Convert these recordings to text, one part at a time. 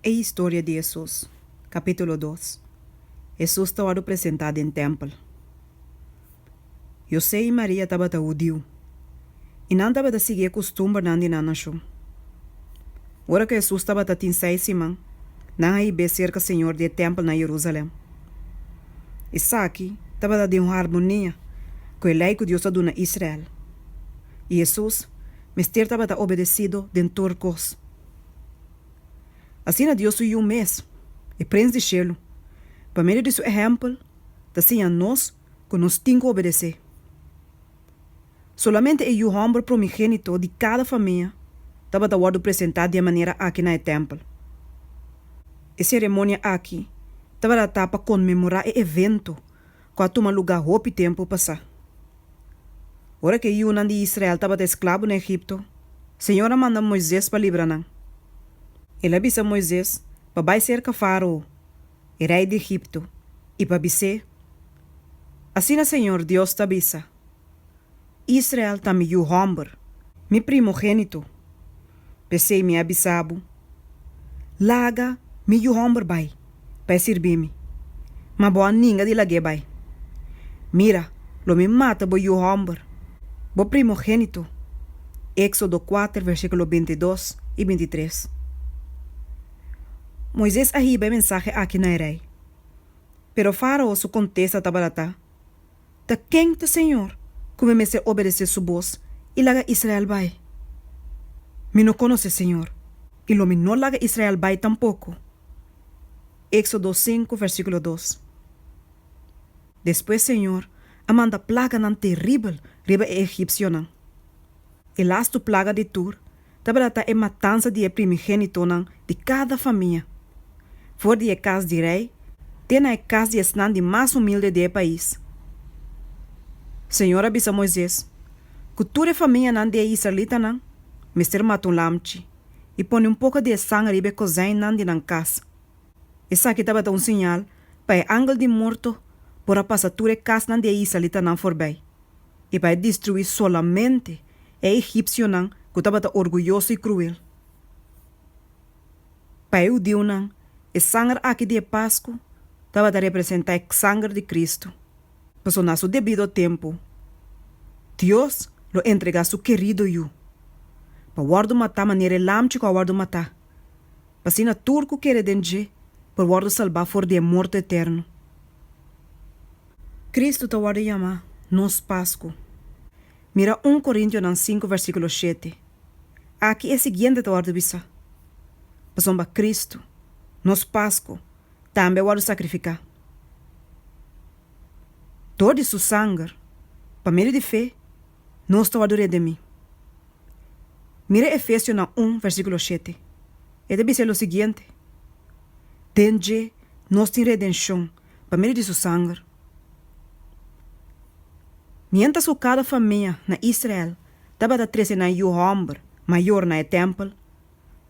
A história de Jesus, capítulo 2. Jesus estava apresentado em templo. José e Maria estavam judeu e não estavam a seguir a costumbre na nação. Ora que Jesus estava a ter 6 semanas, não ia cerca do Senhor do templo na Jerusalém. E aqui estava a ter uma harmonia com o lei que Deus deu na Israel. E Jesus, mestre estava obedecido de todas as coisas. Assim Deus foi mês e prende de cielo. Para meio de seu exemplo, assim a nós que nós temos que obedecer. Solamente o homem primogênito de cada família estava apresentado de maneira aqui no templo. A cerimônia aqui estava para comemorar o evento que toma lugar houve tempo passar. Ora que o de Israel estava escravo no Egipto, a Senhora manda Moisés para livrar. Ele avisa Moisés para cerca Faraó, o rei de Egipto, e para dizer: assim o Senhor Deus te avisa. Israel está meu homem, meu primogênito. Pensei me avisado. Laga meu homem vai, para servir-me. Mas boa ninguém de lague vai. Mira, lo me mata bo meu homem, bo primogênito. Éxodo 4, versículo 22 e 23. Moisés arriba a mensagem aqui na rei. Pero Faraó su contesta tabarata. Ta quem te Senhor, como me se obedecer su voz, e laga Israel vai. Me não conhece Senhor, e lo me não laga Israel vai tampoco. Éxodo 5, versículo 2. Depois Senhor, amanda plaga nan terrível riba e egípcio nan. E lasto plaga de Tur, tabarata é matança de primogênito nan de cada família. Voor die casa de rei, tem a casa de esnan de mais humilde do país. Senhor avisa Moisés, que toda a família nan de israelita nan, mister matou lamchi, e põe pouco de sangue ribe cozinha nan de nan casa. Essa aqui estava um sinal para o ângulo de morto, para passar toda a casa nan de israelita nan forbai, e para destruir solamente o egípcio nan, que estava orgulhoso e cruel. Para o Deus nan, o sangue aqui de Páscoa estava a representar o sangue de Cristo. Passou no seu devido tempo. Deus lo entregou a seu querido eu. Para guardar matar maneira lamche que guardar matar. Para se na turco querer denje, para guardar salvar for de morte eterno. Cristo te guarda chamar nos Páscoa. Mira 1 Coríntios 5, versículo 7. Aqui é o seguinte te guarda bisa. Para Cristo. Nos Páscoa, também vamos sacrificar. Todo o sangue, para meio de fé, nós estamos redimir. Mira Efésios 1, versículo 7. E deve ser o seguinte: Dende, nós temos redenção, para meio de seu sangue. Mientras cada família na Israel estava a trazer na homem maior na templo,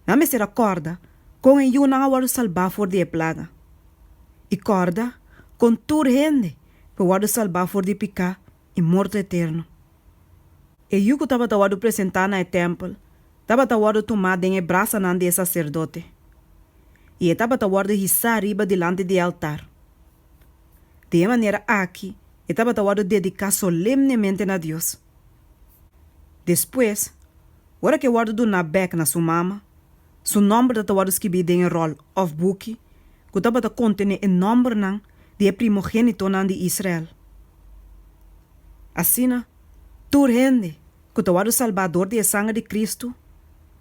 não me se recorda com o não agora salvar for de plaga. E corda com toda gente para guardar salvar for de picar e morte eterno. E eu que estava a apresentar no templo, estava a tomar em braça de sacerdote. E estava a hissar riba delante do altar. De maneira aqui, estava a dedicar solenemente a Deus. Depois, hora que guardo do Nabek na sua mama, seu nome estava escrito em roll of book, que estava a conter o nome de primogênito de Israel. Assim, toda gente que estava o Salvador de sangue de Cristo,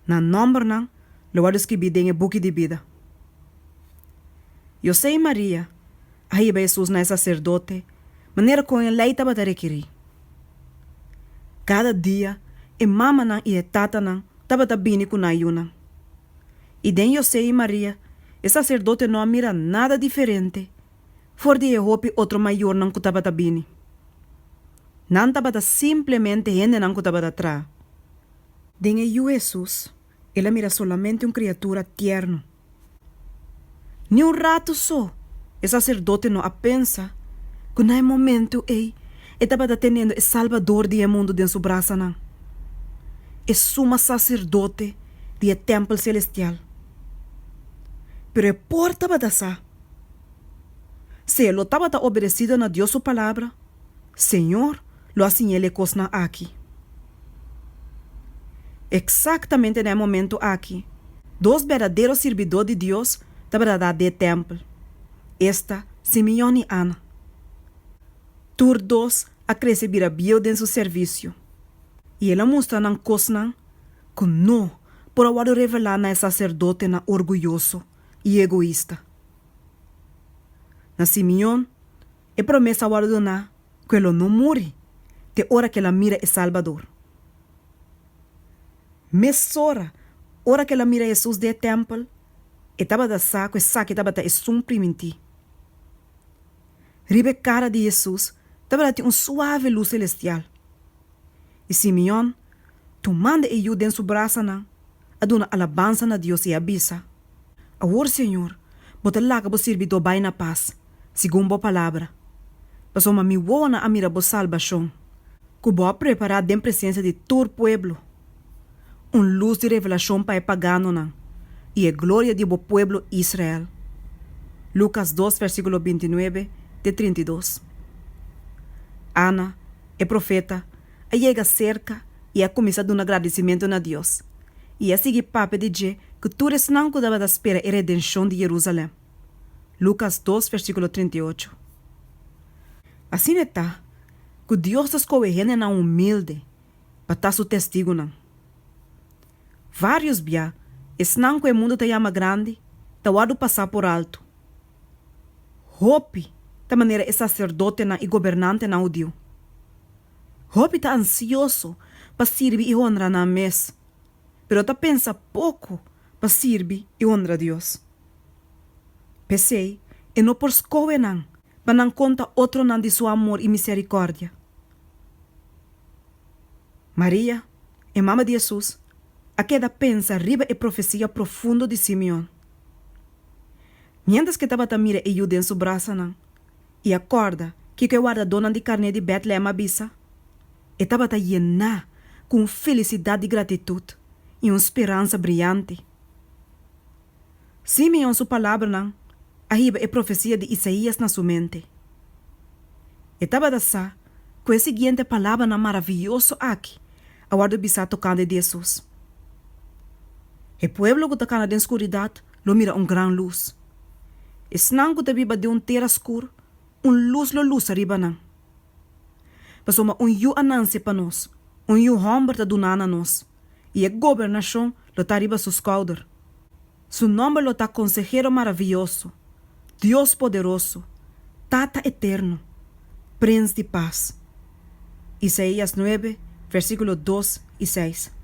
na nome lo estava escrito em book de vida. José e Maria, aí Jesus na sacerdote, maneira como a lei estava a requerir. Cada dia, a mama e a tata estava a vir com a ayuna. E de José e Maria, o sacerdote não mira nada diferente. For de Jehope outro maior não estava a bini. Não estava simplesmente gente não estava atrás. De Jesus, ele mira solamente uma criatura tierno. Ni um rato só, o sacerdote não pensa que no momento ele estava tendo o Salvador do mundo dentro do braço. O sumo sacerdote do templo celestial. Pero é por tabadasa. Se ele estava obedecido na Deus sua palavra, Senhor, lo assim ele cosna aqui. Exactamente no momento aqui, dois verdadeiros servidores de Deus estavam de templo. Esta, Simeão e Ana. Tur dois a receber a bio em seu serviço. E ela mostra na cosna que não, por agora revelar na sacerdote na orgulhoso e egoísta. Na Simeão, é promessa agora donar que ele não morre, te hora que ela mira o Salvador. Mesora, hora que ela mira Jesus de templo, estava da saco e saque estava da suprimenti. Ribe cara de Jesus, estava de suave luz celestial. E Simeão, tomando ajuda em seu braço, a dona alabança na Deus e avisa. Agora, Senhor, bota lá que você servidor vai na paz, segundo a palavra. Passou uma miúna a mira a salvação, que boa preparada em presença de todo o pueblo. Luz de revelação para o pagano, e a glória de o pueblo Israel. Lucas 2, versículo 29 de 32. Ana, a profeta, a chega cerca e a começa de agradecimento a Deus. E a seguir papo de dizer que tudo isso não cuidava da espera e redenção de Jerusalém. Lucas 2, versículo 38. Assim está, que Deus escolhe gente não humilde para estar seu testigo. Vários biá, não que o mundo te chama grande, te wado passar por alto. Hope, da maneira é sacerdote e governante não dio. Hope está ansioso para servir e honrar na mesa, pero ta pensa pouco para servir e honrar a Deus. Pensei, e não por escolher não, para não contar outro não de seu amor e misericórdia. Maria, a mama de Jesus, a queda pensa riba e profecia profundo de Simeão. Mientras que estava a mira e ajuda em seu braço, e acorda que o guarda-dona de carne de Betlehem avisa, estava a llenar com felicidade e gratitude e uma esperança brilhante. Simeão, sua palavra, arriba a profecia de Isaías na sua mente. Estava a dar com a seguinte palavra maravilhosa aqui, a guarda bisa tocando de Jesus. O pueblo que está na escuridade lo mira gran luz. Es não que viva de terra escuro, luz lo luz arriba não. Passou yu ananse para nós, yu homem está donando a nós, e a governação lo está arriba seus cauders. Su nome lo está consejero maravilhoso, Deus poderoso, Tata eterno, Príncipe de paz. Isaías 9, versículos 2 e 6.